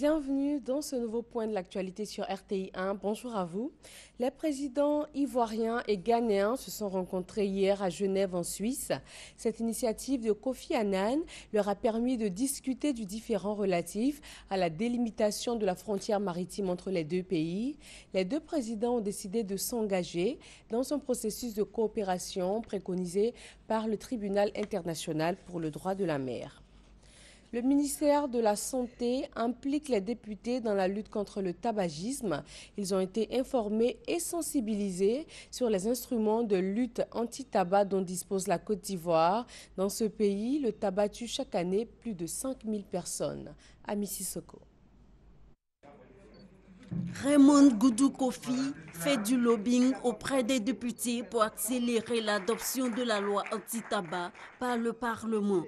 Bienvenue dans ce nouveau point de l'actualité sur RTI 1. Bonjour à vous. Les présidents ivoiriens et ghanéens se sont rencontrés hier à Genève en Suisse. Cette initiative de Kofi Annan leur a permis de discuter du différend relatif à la délimitation de la frontière maritime entre les deux pays. Les deux présidents ont décidé de s'engager dans un processus de coopération préconisé par le Tribunal international pour le droit de la mer. Le ministère de la Santé implique les députés dans la lutte contre le tabagisme. Ils ont été informés et sensibilisés sur les instruments de lutte anti-tabac dont dispose la Côte d'Ivoire. Dans ce pays, le tabac tue chaque année plus de 5000 personnes. Ami Sissoko. Raymond Goudou Kofi fait du lobbying auprès des députés pour accélérer l'adoption de la loi anti-tabac par le Parlement.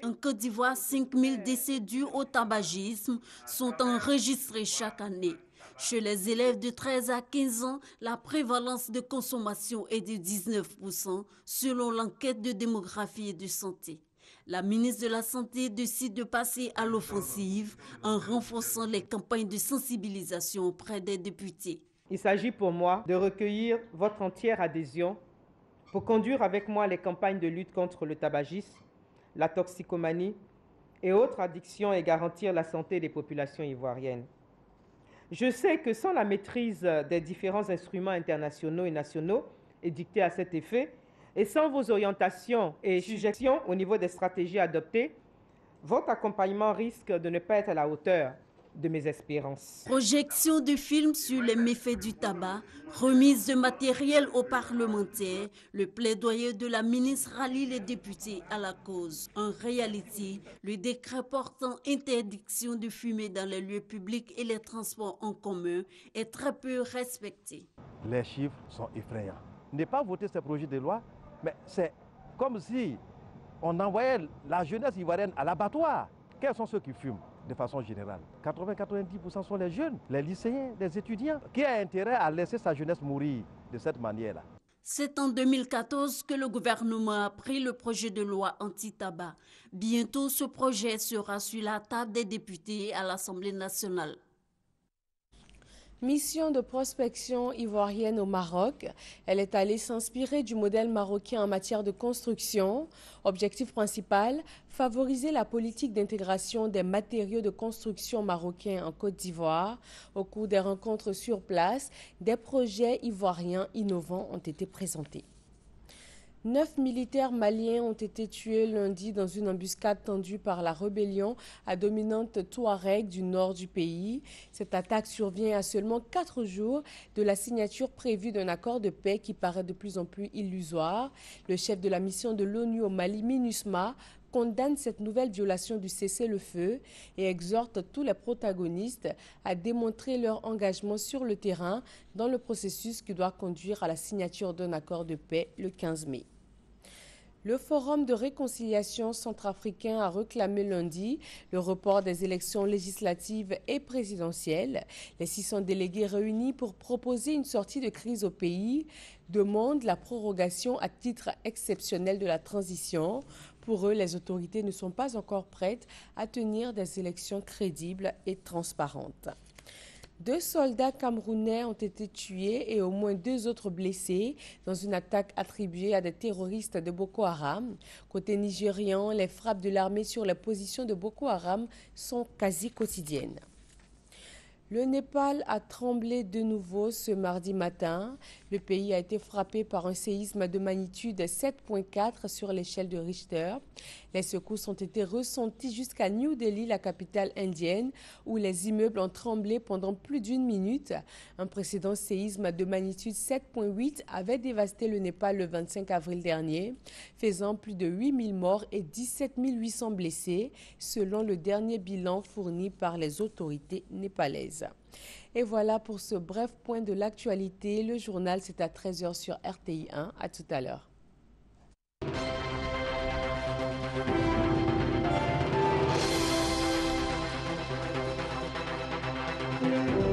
En Côte d'Ivoire, 5000 décès dus au tabagisme sont enregistrés chaque année. Chez les élèves de 13 à 15 ans, la prévalence de consommation est de 19% selon l'enquête de démographie et de santé. La ministre de la Santé décide de passer à l'offensive en renforçant les campagnes de sensibilisation auprès des députés. Il s'agit pour moi de recueillir votre entière adhésion pour conduire avec moi les campagnes de lutte contre le tabagisme, la toxicomanie et autres addictions et garantir la santé des populations ivoiriennes. Je sais que sans la maîtrise des différents instruments internationaux et nationaux édictés à cet effet, et sans vos orientations et suggestions au niveau des stratégies adoptées, votre accompagnement risque de ne pas être à la hauteur de mes espérances. Projection de films sur les méfaits du tabac, remise de matériel aux parlementaires, le plaidoyer de la ministre rallie les députés à la cause. En réalité, le décret portant interdiction de fumer dans les lieux publics et les transports en commun est très peu respecté. Les chiffres sont effrayants. Ne pas voter ce projet de loi, mais c'est comme si on envoyait la jeunesse ivoirienne à l'abattoir. Quels sont ceux qui fument de façon générale? 80-90% sont les jeunes, les lycéens, les étudiants. Qui a intérêt à laisser sa jeunesse mourir de cette manière-là? C'est en 2014 que le gouvernement a pris le projet de loi anti-tabac. Bientôt, ce projet sera sur la table des députés à l'Assemblée nationale. Mission de prospection ivoirienne au Maroc. Elle est allée s'inspirer du modèle marocain en matière de construction. Objectif principal, favoriser la politique d'intégration des matériaux de construction marocains en Côte d'Ivoire. Au cours des rencontres sur place, des projets ivoiriens innovants ont été présentés. 9 militaires maliens ont été tués lundi dans une embuscade tendue par la rébellion à dominante Touareg du nord du pays. Cette attaque survient à seulement 4 jours de la signature prévue d'un accord de paix qui paraît de plus en plus illusoire. Le chef de la mission de l'ONU au Mali, MINUSMA, condamne cette nouvelle violation du cessez-le-feu et exhorte tous les protagonistes à démontrer leur engagement sur le terrain dans le processus qui doit conduire à la signature d'un accord de paix le 15 mai. Le Forum de réconciliation centrafricain a réclamé lundi le report des élections législatives et présidentielles. Les 600 délégués réunis pour proposer une sortie de crise au pays demandent la prorogation à titre exceptionnel de la transition. Pour eux, les autorités ne sont pas encore prêtes à tenir des élections crédibles et transparentes. 2 soldats camerounais ont été tués et au moins 2 autres blessés dans une attaque attribuée à des terroristes de Boko Haram. Côté nigérian, les frappes de l'armée sur les positions de Boko Haram sont quasi quotidiennes. Le Népal a tremblé de nouveau ce mardi matin. Le pays a été frappé par un séisme de magnitude 7,4 sur l'échelle de Richter. Les secousses ont été ressenties jusqu'à New Delhi, la capitale indienne, où les immeubles ont tremblé pendant plus d'1 minute. Un précédent séisme de magnitude 7,8 avait dévasté le Népal le 25 avril dernier, faisant plus de 8000 morts et 17 800 blessés, selon le dernier bilan fourni par les autorités népalaises. Et voilà pour ce bref point de l'actualité. Le journal, c'est à 13h sur RTI 1. À tout à l'heure.